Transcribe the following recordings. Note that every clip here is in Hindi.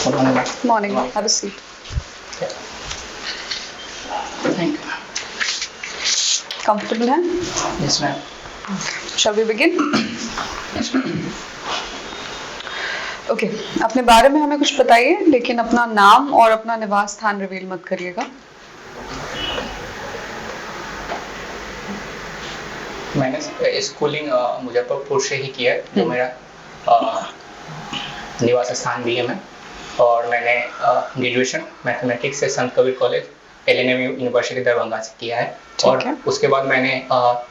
Good morning, ma'am. Morning. Have a seat. Thank you. Comfortable हैं? Yes, ma'am. Shall we begin? Yes, ma'am. Okay अपने बारे में हमें कुछ बताइए, लेकिन अपना नाम और अपना निवास स्थान रिवील मत करिएगा। मैंने स्कूलिंग मुजफ्फरपुर से ही किया है, जो मेरा निवास स्थान भी है मैं। और मैंने ग्रेजुएशन मैथमेटिक्स से संत Kabir college LNM university Darbhanga से किया है। और उसके बाद मैंने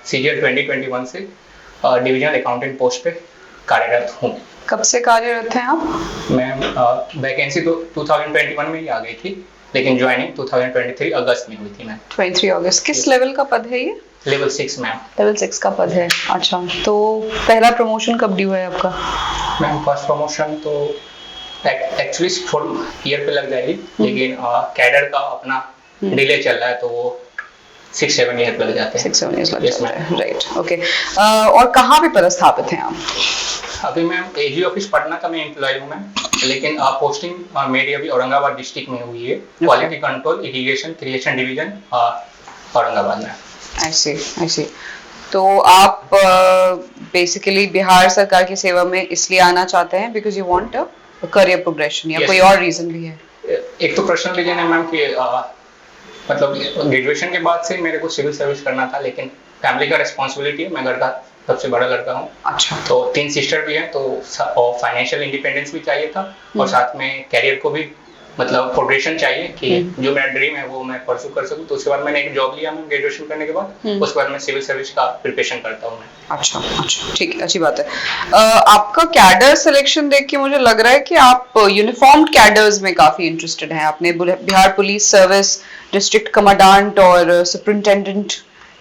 CGL 2021 से डिविजनल अकाउंटेंट पोस्ट पे कार्यरत हूँ। कब से कार्यरत हैं आप? मैं वैकेंसी तो 2021 में ही आ गई थी, लेकिन ज्वाइनिंग 2023 अगस्त में हुई थी मैम। 23 अगस्त। किस लेवल का पद है ये? Level 6 ma'am. लेवल 6 का पद है। अच्छा, तो पहला प्रमोशन कब ड्यू है आपका? मैम फर्स्ट प्रमोशन तो एक्चुअली 4 ईयर पे लग जाएगी, लेकिन कैडर का अपना डिले चल रहा है, तो वो 6-7 ईयर लग जाते हैं। 6-7 ईयर लग जाते हैं, राइट। ओके, और कहाँ पे पदस्थापित हैं आप? अभी मैम AG ऑफिस पटना का मैं एम्प्लॉय हूँ मैम, लेकिन पोस्टिंग मेरी अभी औरंगाबाद डिस्ट्रिक्ट में हुई है। Quality control irrigation creation division Aurangabad में। आई सी। तो आप बेसिकली बिहार सरकार की सेवा में इसलिए आना चाहते हैं because you want a career progression, या कोई और रीजन भी है? एक तो पर्सनल रीजन है मैम कि मतलब ग्रेजुएशन के बाद से मेरे को सिविल सर्विस करना था, लेकिन फैमिली का रिस्पॉन्सिबिलिटी है, मैं घर का सबसे बड़ा लड़का हूँ। अच्छा। तो 3 सिस्टर भी हैं, तो फाइनेंशियल इंडिपेंडेंस भी चाहिए था, और साथ में कैरियर को भी मतलब प्रोग्रेशन चाहिए कि जो मेरा ड्रीम है वो मैं परस्यू कर सकूं। तो उसके बाद मैंने एक जॉब लिया मैं ग्रेजुएशन करने के बाद। उसके बाद मैं सिविल सर्विस का प्रिपरेशन करता हूँ मैं। अच्छा, ठीक है, अच्छी बात है। आपका कैडर सिलेक्शन देख के मुझे लग रहा है कि आप यूनिफॉर्म्ड कैडर्स में काफी इंटरेस्टेड हैं। आपने Bihar police service district commandant और सुपरिंटेंडेंट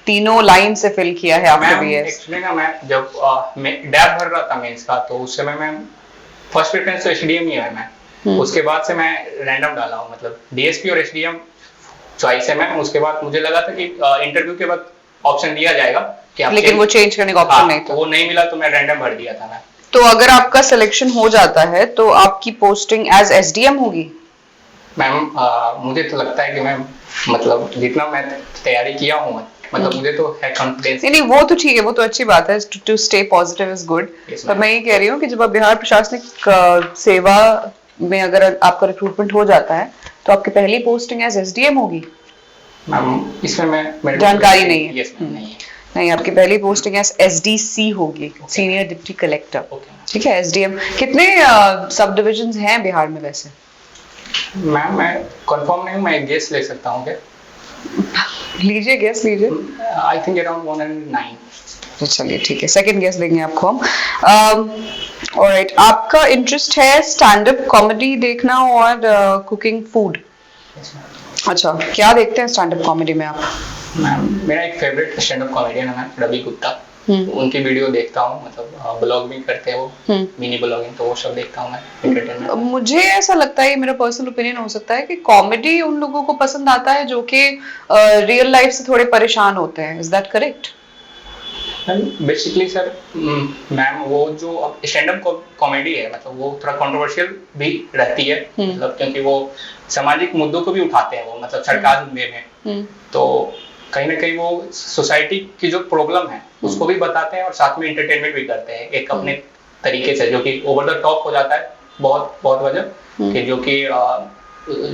तीनों लाइन से फिल किया है आपने भी। एक्चुअली ना मैं जब मैं डैब भर रहा था मेंस का, तो उस समय मैं फर्स्ट प्रेफरेंस तो SDM ही है मैं। उसके बाद से मैं रैंडम डाला हूँ, मतलब DSP और SDM चॉइस है मैम। उसके बाद मुझे लगा था कि इंटरव्यू के बाद ऑप्शन दिया जाएगा कि आप, लेकिन वो चेंज करने का ऑप्शन नहीं था। तो वो नहीं मिला, तो मैं रैंडम भर दिया था मैं। तो अगर आपका सिलेक्शन हो जाता है तो आपकी पोस्टिंग एज SDM होगी? मैम मुझे तो लगता है कि मैम मतलब जितना मैं तैयारी किया हूँ, मतलब मुझे तो है कॉन्फिडेंस। नहीं, वो तो ठीक है, वो तो अच्छी बात है। To stay positive is good. पर मैं ये कह रही हूँ कि जब आप बिहार प्रशासनिक सेवा में अगर आपका रिक्रूटमेंट हो जाता है तो आपकी पहली पोस्टिंग एज SDM होगी? मैम इसमें मैं जानकारी नहीं है। यस मैम, नहीं है। नहीं, आपकी पहली पोस्टिंग एज SDC होगी, सीनियर डिप्टी कलेक्टर। ठीक है। SDM कितने सब डिविजन्स हैं बिहार में वैसे? मैम मैं कंफर्म नहीं हूँ, मैं गेस ले सकता हूँ क्या? लीजिए, गेस लीजिए। I think around 109। तो चलिए ठीक है, सेकंड गेस देंगे आपको हम। ऑलराइट, आपका इंटरेस्ट है स्टैंड अप कॉमेडी देखना और कुकिंग फूड। अच्छा, क्या देखते हैं स्टैंड अप कॉमेडी में आप? मैम मेरा एक फेवरेट स्टैंड अप कॉमेडियन है मैम, रवि गुप्ता। उनकी वीडियो देखता हूँ, मतलब ब्लॉग भी करते हैं वो, मिनी ब्लॉगिंग, तो वो सब देखता हूँ मैं, एंटरटेनमेंट। मुझे ऐसा लगता है, मेरा पर्सनल ओपिनियन हो सकता है कि कॉमेडी उन लोगों को पसंद आता है जो कि रियल लाइफ से थोड़े परेशान होते हैं। Is that correct? Basically sir ma'am वो जो स्टैंड अप कॉमेडी है, मतलब वो थोड़ा कंट्रोवर्शियल भी रहती है, मतलब क्योंकि वो सामाजिक मुद्दों को भी उठाते हैं वो, मतलब सरकार में। तो कहीं ना कहीं वो सोसाइटी की जो प्रॉब्लम है उसको भी बताते हैं, और साथ में एंटरटेनमेंट भी करते हैं एक अपने तरीके से, जो कि ओवर द टॉप हो जाता है बहुत वजह कि जो कि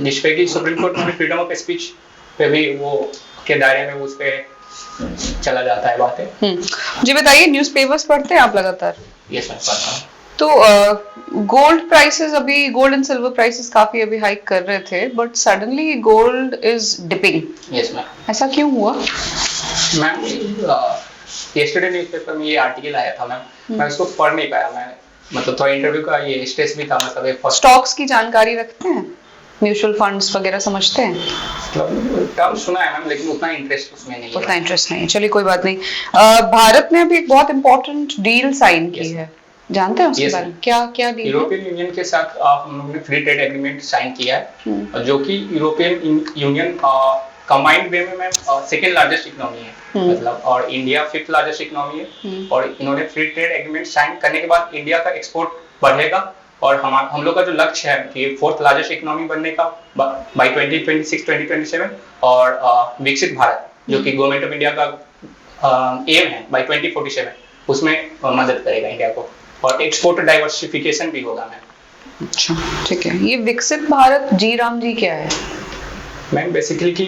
जिसपे कि सुप्रीम कोर्ट में फ्रीडम ऑफ स्पीच पे भी वो के दायरे में उस पे चला जाता है बातें। मुझे बताइए, न्यूज़पेपर्स पढ़ते हैं आप लगातार? यस मैं पढ़ता हूँ। तो गोल्ड प्राइसेस, अभी गोल्ड एंड सिल्वर प्राइसेस काफी अभी हाइक कर रहे थे, but suddenly gold is dipping. Yes ma'am. ऐसा क्यों हुआ? मैम यस्टरडे न्यूज़पेपर में ये आर्टिकल आया था मैम, मैं उसको पढ़ नहीं पाया, मैं मतलब थोड़ा इंटरव्यू का ये स्ट्रेस भी था, मतलब स्टॉक्स की जानकारी रखते हैं, म्यूचुअल फंड्स वगैरह समझते हैं? मतलब टर्म सुना है मैम, लेकिन उतना इंटरेस्ट उसमें नहीं है। उतना इंटरेस्ट नहीं है, चलिए कोई बात नहीं। भारत ने अभी एक बहुत इंपॉर्टेंट डील साइन की है, जानते हैं उसके बारे में? क्या डील? यूरोपियन यूनियन के साथ हम लोगों ने फ्री ट्रेड एग्रीमेंट साइन किया है, जो कि यूरोपियन यूनियन कंबाइंड वे में मैम सेकंड लार्जेस्ट इकोनॉमी है, मतलब, और इंडिया 5th लार्जेस्ट इकोनॉमी है। और इन्होंने फ्री ट्रेड एग्रीमेंट साइन करने के बाद इंडिया का एक्सपोर्ट बढ़ेगा और हम लोग का जो लक्ष्य है कि 4th लार्जेस्ट इकोनॉमी बनने का बाय 2026-2027 और विकसित भारत जो कि गवर्नमेंट ऑफ इंडिया का एम है बाय 2047, उसमें मदद करेगा इंडिया को, और एक्सपोर्ट डाइवर्सिफिकेशन भी होगा मैम। अच्छा, ठीक है। ये विकसित भारत जी राम जी क्या है? मैम बेसिकली कि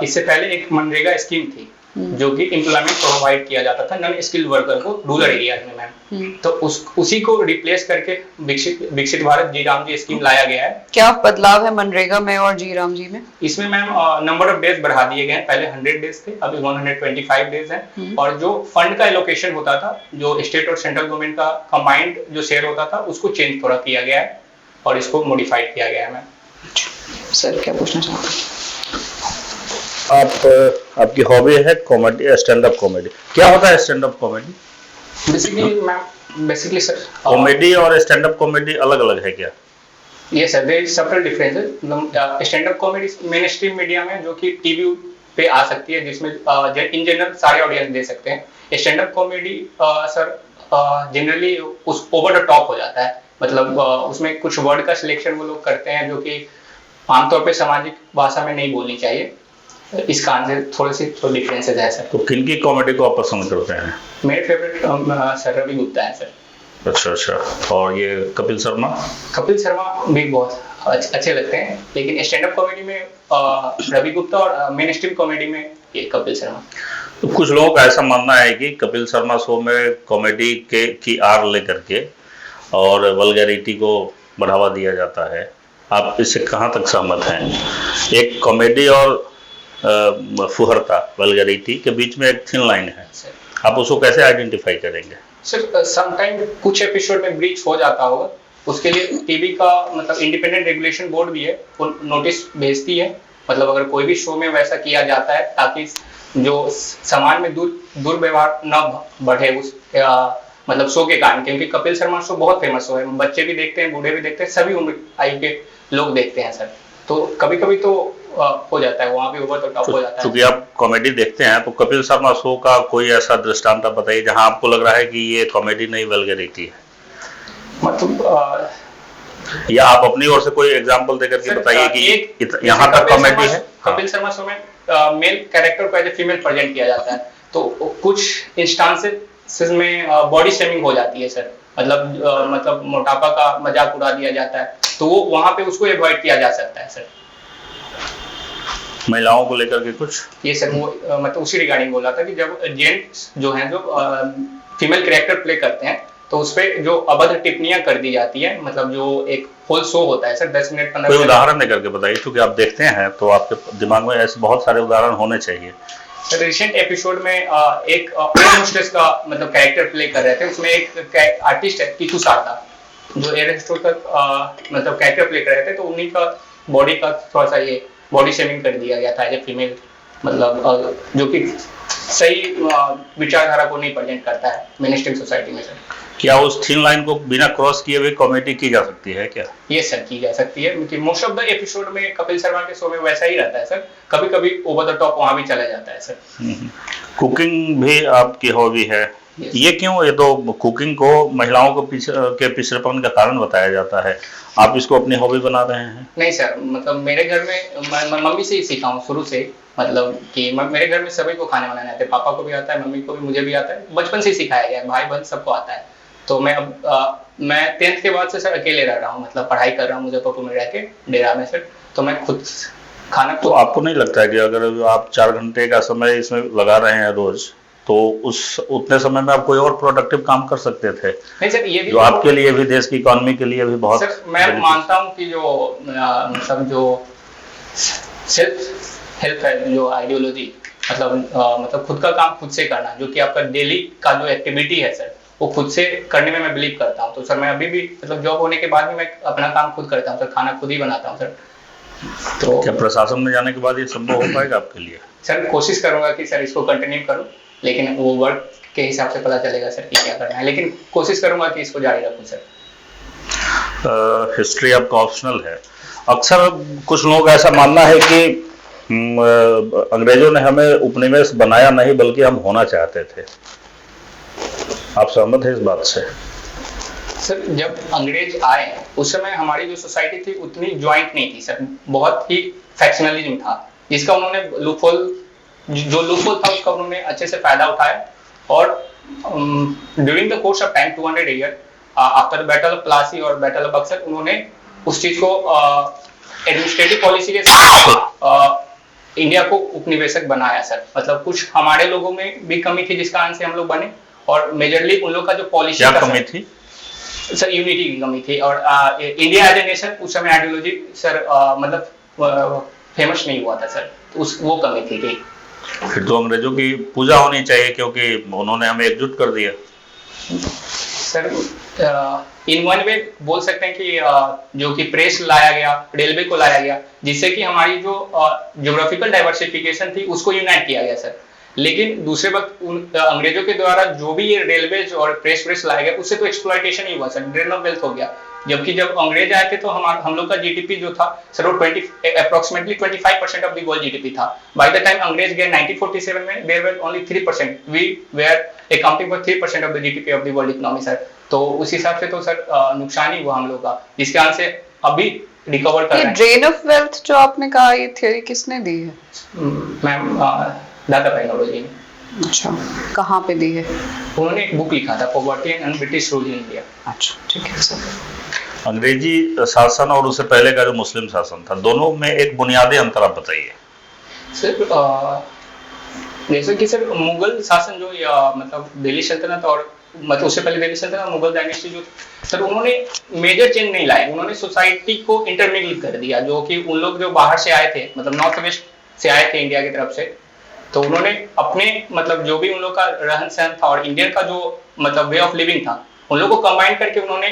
इससे पहले एक मनरेगा स्कीम थी जो कि एम्प्लॉयमेंट प्रोवाइड किया जाता था नॉन स्किल्ड वर्कर को रूरल एरियाज में मैम, तो उसी को रिप्लेस करके विकसित भारत जी राम जी स्कीम लाया गया है। क्या बदलाव है मनरेगा में और जी राम जी में? इसमें मैम नंबर ऑफ डेज बढ़ा दिए गए हैं, पहले 100 डेज थे, अभी 125 डेज है, और जो फंड का एलोकेशन होता था, जो स्टेट और सेंट्रल गवर्नमेंट का कंबाइंड जो शेयर होता था, उसको चेंज थोड़ा किया गया है और इसको मॉडिफाइड किया गया है मैम। सर क्या पूछना चाहते हैं? आपकी हॉबी है कॉमेडी, स्टैंड अप कॉमेडी। क्या होता है stand up comedy? Basically sir comedy और स्टैंड अप कॉमेडी अलग अलग है क्या? ये sir there is subtle differences. Stand up comedy mainstream media में जो कि टीवी पे आ सकती है, जिसमें इन जनरल सारे ऑडियंस दे सकते हैं। Stand up comedy sir generally उस ओवर द टॉप हो जाता है, मतलब उसमें कुछ वर्ड का सिलेक्शन वो लोग करते हैं जो कि आमतौर पे सामाजिक भाषा में नहीं बोलनी चाहिए। इसका आंसर थोड़ी सी डिफरेंसेस है सर। तो किन की कॉमेडी को आप पसंद करते हैं? मेरे फेवरेट सर रवि गुप्ता है सर। अच्छा, और ये कपिल शर्मा? कपिल शर्मा भी बहुत अच्छे लगते हैं, लेकिन स्टैंड अप कॉमेडी में रवि गुप्ता और मेन स्ट्रीम कॉमेडी में ये कपिल शर्मा। तो कुछ लोगों का ऐसा मानना है कि कपिल शर्मा शो में कॉमेडी की आड़ लेकर के और वल्गैरिटी को बढ़ावा दिया जाता है, आप इससे कहाँ तक सहमत हैं? एक कॉमेडी और फुहरता वल्गैरिटी के बीच में एक थिन लाइन है, आप उसको कैसे आइडेंटिफाई करेंगे? सर समटाइम कुछ एपिसोड में ब्रीच हो जाता होगा, उसके लिए टीवी का मतलब इंडिपेंडेंट रेगुलेशन बोर्ड भी है, वो नोटिस भेजती है, मतलब अगर कोई भी शो में वैसा किया जाता है ताकि जो समाज में दुर्व्यवहार न बढ़े उस मतलब शो के कारण, क्योंकि कपिल शर्मा शो बहुत फेमस शो है, बच्चे भी देखते हैं, बूढ़े भी देखते हैं, सभी उम्र आयु के लोग देखते हैं सर। तो कभी कभी तो हो जाता है वहाँ भी ओवर द टॉप हो जाता है। क्योंकि आप कॉमेडी देखते हैं, तो कपिल शर्मा शो का कोई ऐसा दृष्टांत आप बताइए जहां आपको लग रहा है कि ये कॉमेडी नहीं वल्गैरिटी है, मतलब या आप अपनी ओर से कोई एग्जांपल देकर के बताइए कि यहाँ तक कॉमेडी है। कपिल शर्मा शो में मेल कैरेक्टर को एज ए फीमेल प्रेजेंट किया जाता है, तो कुछ इंस्टांसेस में बॉडी शेमिंग हो जाती है सर, मतलब मोटापा का मजाक उड़ा दिया जाता है, तो वो वहां पे उसको अवॉइड किया जा सकता है सर। महिलाओं को लेकर के कुछ ये सर वो मतलब उसी रिगार्डिंग बोला था कि जब जेंट्स जो हैं जो फीमेल कैरेक्टर प्ले करते हैं, तो उस पे जो अभद्र टिप्पणियां कर दी जाती है, मतलब जो एक होल शो होता है सर 10 मिनट 15 कोई मिनट। उदाहरण देकर के बताइए, क्योंकि आप देखते हैं तो आपके दिमाग में ऐसे बहुत सारे उदाहरण होने चाहिए। रिसेंट एपिसोड में एक एयर होस्टेस का मतलब कैरेक्टर प्ले कर रहे थे, उसमें एक आर्टिस्ट है कीकू सारदा जो एयर होस्टेस का मतलब कैरेक्टर प्ले कर रहे थे, तो उन्हीं का बॉडी का थोड़ा सा ये बॉडी शेमिंग कर दिया गया था एज ए फीमेल, मतलब जो कि सही विचारधारा को नहीं प्रेजेंट करता है मेन स्ट्रीम सोसाइटी में सर। क्या उस थिन लाइन को बिना क्रॉस किए हुए कॉमेडी की जा सकती है क्या? ये सर की जा सकती है, क्योंकि मोस्ट ऑफ द एपिसोड में कपिल शर्मा के शो में वैसा ही रहता है सर, कभी कभी ओवर द टॉप वहां भी चला जाता है सर। कुकिंग भी आपकी हॉबी है, ये क्यों? ये तो कुकिंग को महिलाओं के पिछड़ेपन का कारण बताया जाता है, आप इसको अपनी हॉबी बना रहे हैं? नहीं सर, मतलब मेरे घर में मम्मी से ही सीखा हूँ शुरू से, मतलब कि मेरे घर में सभी को खाने बनाना आता है, पापा को भी आता है, मम्मी को भी, मुझे भी आता है, बचपन से ही सिखाया गया है, भाई बहन सबको आता है। तो मैं 10th के बाद से सर अकेले रह रहा हूँ, मतलब पढ़ाई कर रहा हूँ मुजफ्फरपुर में रह के डेरा में सर, तो मैं खुद खाना। तो आपको नहीं लगता है कि अगर आप 4 घंटे का समय इसमें लगा रहे हैं रोज, तो उतने समय में आप कोई और प्रोडक्टिव काम कर सकते थे? नहीं सर, ये भी जो आपके लिए भी, देश की इकोनॉमी के लिए भी बहुत सर, मैं मानता हूँ कि जो मतलब जो सेल्फ हेल्प है, जो आइडियोलॉजी, मतलब खुद का काम खुद से करना, जो कि आपका डेली का जो एक्टिविटी है सर, वो खुद से करने में मैं बिलीव करता हूँ। तो सर मैं अभी भी मतलब जॉब होने के बाद भी मैं अपना काम खुद करता हूँ सर, खाना खुद ही बनाता हूँ सर। तो क्या प्रशासन में जाने के बाद ये संभव हो पाएगा आपके लिए? सर कोशिश करूंगा कि सर इसको कंटिन्यू करूं, लेकिन वो वर्क के हिसाब से पता चलेगा सर कि क्या करना है, लेकिन कोशिश करूंगा कि इसको जारी रखूं सर। हिस्ट्री आपका ऑप्शनल है। अक्सर कुछ लोग ऐसा मानना है कि अंग्रेजों ने हमें उपनिवेश बनाया नहीं, बल्कि हम होना चाहते थे, आप सहमत हैं इस बात से? सर जब अंग्रेज आए उस समय हमारी जो सोसाइटी थी उतनी ज्वाइंट नहीं थी सर, बहुत ही फैक्शनलिज्म था, जिसका उन्होंने लूपहोल था उसका उन्होंने अच्छे से फायदा उठाया। और during the course of time 200 year after battle of Plassey और बैटल ऑफ बक्सर उन्होंने उस चीज को एडमिनिस्ट्रेटिव पॉलिसी के साथ इंडिया को उपनिवेशक बनाया सर। मतलब कुछ हमारे लोगों में भी कमी थी जिस कारण से हम लोग बने, और मेजरली उन लोग का जो पॉलिसी क्या कमी थी सर, यूनिटी की कमी थी। और इंडिया एज ए नेशन उस समय आइडियोलॉजी सर मतलब फेमस नहीं हुआ था सर, वो कमी थी कि फिर तो अंग्रेजों की पूजा होनी चाहिए क्योंकि उन्होंने हमें एकजुट कर दिया। सर इन वन वे बोल सकते हैं कि जो कि प्रेस लाया गया, रेलवे को लाया गया, जिससे कि हमारी जो ज्योग्राफिकल डाइवर्सिफिकेशन थी उसको यूनाइट किया गया सर। लेकिन दूसरे वक्त अंग्रेजों के द्वारा जो भी ये रेलवे और प्रेस लाया गया उससे तो एक्सप्लॉयटेशन ही हुआ सर, ड्रेन ऑफ वेल्थ हो गया। जबकि जब अंग्रेज आए थे तो हम लोग का जीडीपी जो था सर वो approximately 25% of the world GDP था। बाय द टाइम अंग्रेज गए 1947 में there were only 3%, we were accounting for 3% of the GDP of the world economy sir. तो उस हिसाब से तो सर नुकसान ही हुआ हम लोग का, जिसके कारण से अभी रिकवर कर रहे हैं। ड्रेन ऑफ वेल्थ जो आपने कहा, ये थ्योरी किसने दी है? मैम दादा भाई नौरोजी ने। अच्छा, कहाँ पे दी है? उन्होंने एक बुक लिखा था poverty and British rule in India. अच्छा ठीक है सर। अंग्रेजी शासन और उससे पहले का जो मुस्लिम शासन था, दोनों में एक बुनियादी अंतर आप बताइए। सर जैसे कि सर मुगल शासन जो मतलब दिल्ली सल्तनत और मतलब उससे पहले दिल्ली सल्तनत मुगल डायनेस्टी जो सर उन्होंने मेजर चेंज नहीं लाए, उन्होंने सोसाइटी को इंटरमिंगल कर दिया। जो कि उन लोग जो बाहर से आए थे, मतलब नॉर्थ वेस्ट से आए थे इंडिया की तरफ से, तो उन्होंने अपने मतलब जो भी उन लोग का रहन सहन था और इंडियन का जो मतलब वे ऑफ लिविंग था उन लोगों को कंबाइन करके उन्होंने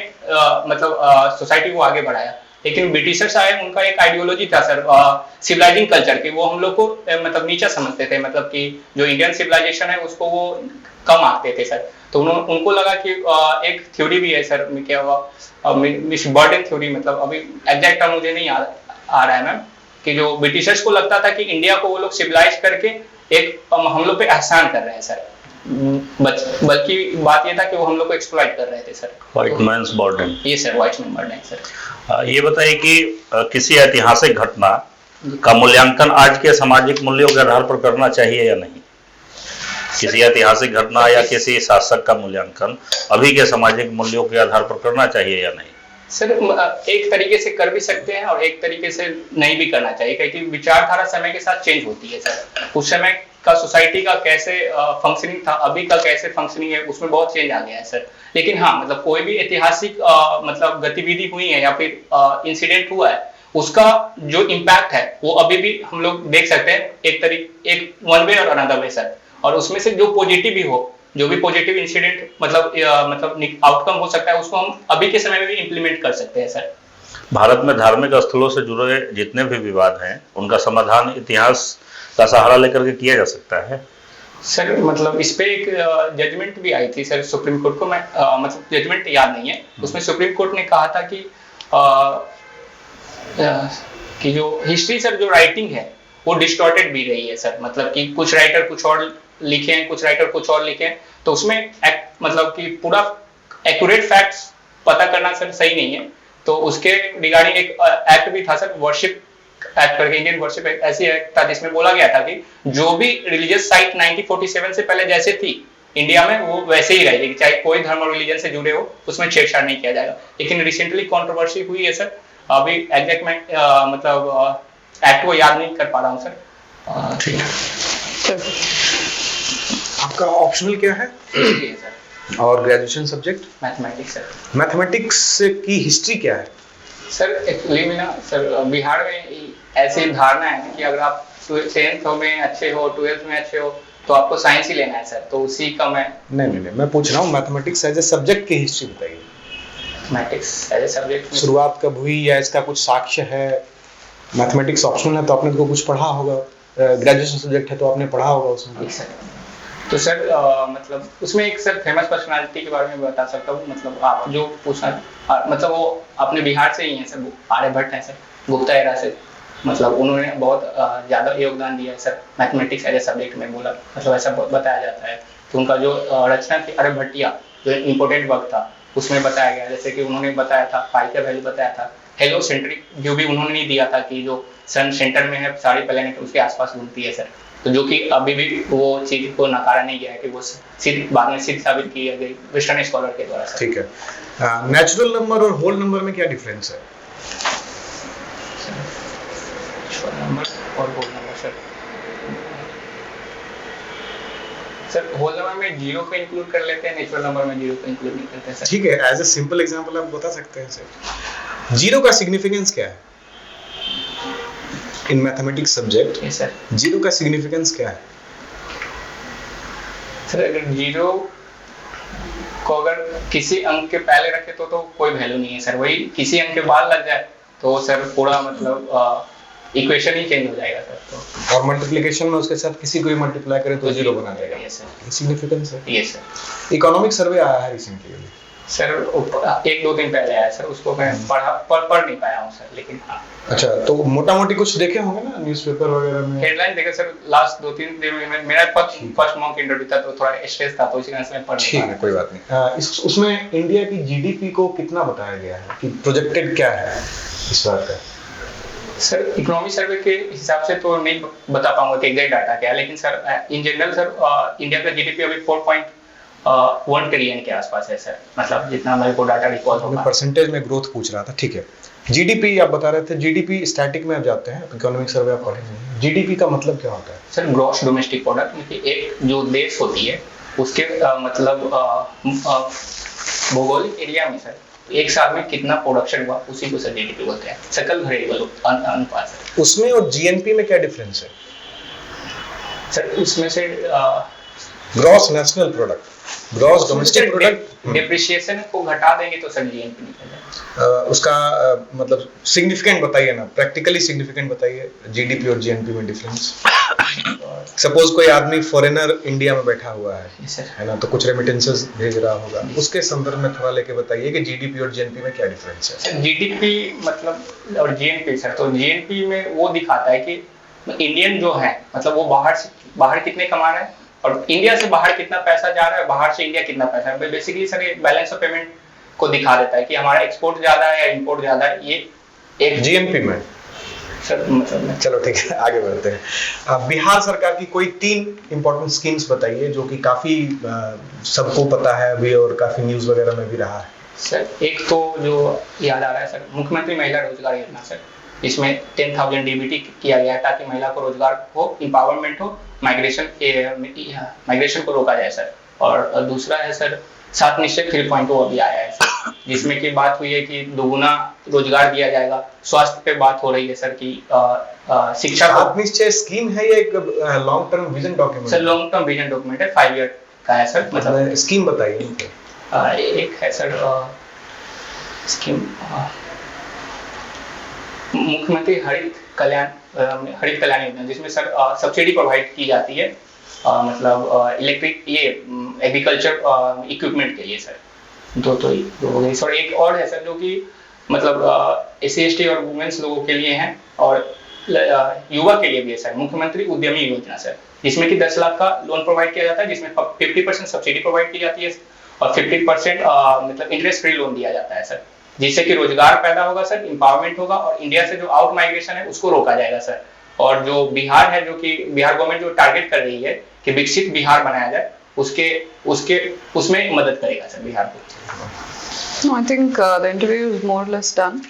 मतलब सोसाइटी को आगे बढ़ाया। लेकिन ब्रिटिशर्स आए, उनका एक आइडियोलॉजी था सर सिविलाइजिंग कल्चर की, वो हम लोग को मतलब नीचा समझते थे, मतलब कि जो इंडियन सिविलाइजेशन है उसको वो कम आते थे सर। तो उनको लगा कि एक थ्योरी भी है सर, क्या मिस बर्डन थ्योरी, मतलब अभी एग्जैक्ट टर्म मुझे नहीं आ रहा है मैम, कि जो ब्रिटिशर्स को लगता था कि इंडिया को वो लोग सिविलाइज करके एक हम लोग पे एहसान कर रहे हैं सर, बल्कि बात ये था कि वो हम लोग को एक्सप्लॉइट कर रहे थे सर। White man's burden. ये sir white man burden sir. ये बताइए कि किसी ऐतिहासिक घटना का मूल्यांकन आज के सामाजिक मूल्यों के आधार पर करना चाहिए या नहीं? किसी ऐतिहासिक घटना या किसी शासक का मूल्यांकन अभी के सामाजिक मूल्यों के आधार पर करना चाहिए या नहीं? सर एक तरीके से कर भी सकते हैं और एक तरीके से नहीं भी करना चाहिए, क्योंकि विचारधारा समय के साथ चेंज होती है सर। उस समय का सोसाइटी का कैसे फंक्शनिंग था, अभी का कैसे फंक्शनिंग है, उसमें बहुत चेंज आ गया है सर। लेकिन हाँ, मतलब कोई भी ऐतिहासिक मतलब गतिविधि हुई है या फिर इंसिडेंट हुआ है, उसका जो इम्पैक्ट है वो अभी भी हम लोग देख सकते हैं एक वन वे और अनदर वे सर। और उसमें से जो पॉजिटिव भी हो, जो भी पॉजिटिव इंसिडेंट मतलब आउटकम हो सकता है, उसको हम अभी के समय में भी इम्प्लीमेंट कर सकते हैं सर। भारत में धार्मिक स्थलों से जुड़े जितने भी विवाद हैं उनका समाधान इतिहास का सहारा लेकर के किया जा सकता है सर। मतलब इस पे एक जजमेंट भी आई थी सर सुप्रीम कोर्ट को, मैं मतलब जजमेंट याद नहीं है, उसमें सुप्रीम कोर्ट ने कहा था कि जो हिस्ट्री सर जो राइटिंग है वो डिस्टॉर्टेड भी रही है सर। मतलब कि कुछ राइटर कुछ और लिखे हैं, कुछ राइटर कुछ और लिखे हैं, तो उसमें मतलब कि पूरा एक्यूरेट फैक्ट्स पता करना सर सही नहीं है। तो उसके रिगार्डिंग एक एक्ट भी था सर, वर्शिप एक्ट करके, इंडियन वर्शिप एक्ट, ऐसी एक्ट था जिसमें बोला गया था कि जो भी रिलीजियस साइट 1947 से पहले जैसे थी इंडिया में वो वैसे ही रहेगी, चाहे कोई धर्म और रिलीजन से जुड़े हो, उसमें छेड़छाड़ नहीं किया जाएगा। लेकिन रिसेंटली कंट्रोवर्सी हुई है सर, अभी एग्जैक्ट मैं मतलब एक्ट को याद नहीं कर पा रहा हूँ सर। ठीक है। आपका ऑप्शनल क्या है? सर और graduation subject? Mathematics sir. Mathematics की हिस्ट्री क्या है? सर एक्चुअली में ना सर बिहार में ऐसी धारणा है कि अगर आप 10th में अच्छे हो, 12th में अच्छे हो, तो आपको साइंस ही लेना है सर, तो उसी का नहीं मैं पूछ रहा हूँ मैथमेटिक्स एज ए सब्जेक्ट की हिस्ट्री बताइए। मैथमेटिक्स एज ए सब्जेक्ट शुरुआत कब हुई या इसका कुछ साक्ष्य है? मैथमेटिक्स ऑप्शनल है तो आपने तो कुछ पढ़ा होगा, ग्रेजुएशन सब्जेक्ट है तो आपने पढ़ा होगा उसमें। तो सर मतलब उसमें एक सर फेमस पर्सनालिटी के बारे में बता सकता हूँ, मतलब आप जो पूछना, मतलब वो अपने बिहार से ही हैं सर, आर्यभट्ट हैं सर, गुप्ता एरा से। मतलब उन्होंने बहुत ज़्यादा योगदान दिया है sir mathematics as a subject में, बोला मतलब ऐसा बताया जाता है। तो उनका जो रचना थी आर्यभट्टिया, जो इम्पोर्टेंट वर्क था, उसमें बताया गया, जैसे कि उन्होंने बताया था पाई का वैल्यू बताया था, हेलो सेंट्रिक व्यू भी उन्होंने नहीं दिया था कि जो सन सेंटर में है सारी प्लेनेट उसके आसपास घूमती है सर, तो जो कि अभी भी वो चीज को नकारा नहीं गया है कि वो सिद्ध बाद में सिद्ध साबित की गई वेस्टर्न स्कॉलर के द्वारा। ठीक है, नेचुरल नंबर और होल नंबर में क्या डिफरेंस है? नंबर और whole number sir whole number में जीरो को इंक्लूड कर लेते हैं, नेचुरल नंबर में जीरो को इंक्लूड नहीं करते सर। ठीक है, एज ए सिंपल एग्जांपल आप बता सकते हैं सर, जीरो का सिग्निफिकेंस क्या है in mathematics subject? Yes sir. Zero का सिग्निफिकेंस क्या है सर? अगर जीरो को अगर किसी अंक के पहले रखे तो कोई वैल्यू नहीं है सर, वही किसी अंक के बाद लग जाए तो सर पूरा मतलब इक्वेशन ही चेंज हो जाएगा सर। तो और मल्टीप्लिकेशन में उसके साथ किसी को भी मल्टीप्लाई करें तो जीरो बना देगा। Yes sir. सिग्निफिकेंस है। Yes sir. इकोनॉमिक सर्वे आया है रिसेंटली सर, 1-2 दिन पहले आया सर, उसको मैं पढ़ नहीं पाया हूँ सर, लेकिन हाँ। अच्छा, तो मोटा मोटी कुछ देखे होंगे ना न्यूज़पेपर वगैरह में? हेडलाइन देखे सर, लास्ट 2-3 दिन में मेरा फर्स्ट मॉक इंटरव्यू था तो थोड़ा स्ट्रेस था, तो इसी कारण से मैं पढ़ नहीं ठीक है, कोई बात नहीं। उसमें इंडिया की जीडीपी को कितना बताया गया है कि प्रोजेक्टेड क्या है इस बार का? सर इकोनॉमी सर्वे के हिसाब से तो नहीं बता पाऊंगा कि एग्जैक्ट डाटा क्या है, लेकिन sir in general sir India का जीडीपी अभी 4.1 ट्रिलियन के आसपास है सर, मतलब जितना मेरे को डाटा रिकॉल होगा। परसेंटेज में ग्रोथ पूछ रहा था, ठीक है। जीडीपी आप बता रहे थे, जीडीपी स्टैटिक में आप जाते हैं, इकोनॉमिक सर्वे आप पढ़े नहीं। जीडीपी का मतलब क्या होता है? सर ग्रॉस डोमेस्टिक प्रोडक्ट, क्योंकि एक जो देश होती है उसके मतलब भौगोलिक एरिया में सर एक साल में कितना प्रोडक्शन हुआ उसी को सर जीडीपी बोलते हैं, सकल घरेलू अनुपात। उसमें और जीएनपी में क्या डिफरेंस है सर? उसमें से gross national product, gross domestic product, depreciation को घटा देंगे तो सर जीएनपी निकल जाएगा। उसका मतलब सिग्निफिकेंट बताइए ना, प्रैक्टिकली सिग्निफिकेंट बताइए जीडीपी और जीएनपी में डिफरेंस। सपोज कोई आदमी फॉरेनर इंडिया में बैठा हुआ है ना, तो कुछ रेमिटेंसेस भेज रहा होगा, उसके संदर्भ में थोड़ा लेके बताइए कि जीडीपी और जीएनपी में क्या डिफरेंस है। जीडीपी मतलब और जीएनपी सर, तो जीएनपी में वो दिखाता है कि इंडियन जो है मतलब वो बाहर कितने कमा रहा है और इंडिया से बाहर कितना पैसा जा रहा है, बाहर से इंडिया कितना पैसा है। बेसिकली सर ये बैलेंस ऑफ पेमेंट को दिखा देता है कि हमारा एक्सपोर्ट ज्यादा है या इंपोर्ट ज्यादा है। ये एक जीएनपी में सर मतलब चलो ठीक है, आगे बढ़ते हैं। बिहार सरकार की कोई 3 इंपॉर्टेंट स्कीम्स बताइए जो कि काफी सबको पता है अभी और काफी न्यूज वगैरह में भी रहा है। सर एक तो जो याद आ रहा है सर, मुख्यमंत्री महिला रोजगार योजना सर, इसमें 10,000 डीबीटी किया गया है ताकि महिला को रोजगार हो, एम्पावरमेंट हो, माइग्रेशन को रोका जाए सर। और दूसरा है सर 7 निश्चय 3.0 अभी आया है सर, जिसमें की बात हुई है कि दोगुना रोजगार दिया जाएगा। स्वास्थ्य पे बात हो रही है सर कि शिक्षा 7 निश्चय स्कीम है या एक long term vision document? Sir long term vision document है, 5 ईयर का है सर। मतलब स्कीम बताइए। एक है सर स्कीम मुख्यमंत्री हरित कल्याण योजना, जिसमें सर सब्सिडी प्रोवाइड की जाती है मतलब इलेक्ट्रिक ये एग्रीकल्चर इक्विपमेंट के लिए सर। दो हो गई सर। एक और है सर जो कि मतलब SC/ST और वुमेन्स लोगों के लिए है और युवा के लिए भी है सर, मुख्यमंत्री उद्यमी योजना सर, जिसमें कि 10 लाख का लोन प्रोवाइड किया जाता है, जिसमें 50% सब्सिडी प्रोवाइड की जाती है और 50% मतलब इंटरेस्ट फ्री लोन दिया जाता है सर, जिससे कि रोजगार पैदा होगा सर, एम्पावरमेंट होगा और इंडिया से जो आउट माइग्रेशन है उसको रोका जाएगा सर। और जो बिहार है, जो कि बिहार गवर्नमेंट जो टारगेट कर रही है कि विकसित बिहार बनाया जाए, उसमें मदद करेगा सर बिहार को। No, I think the interview is more or less done.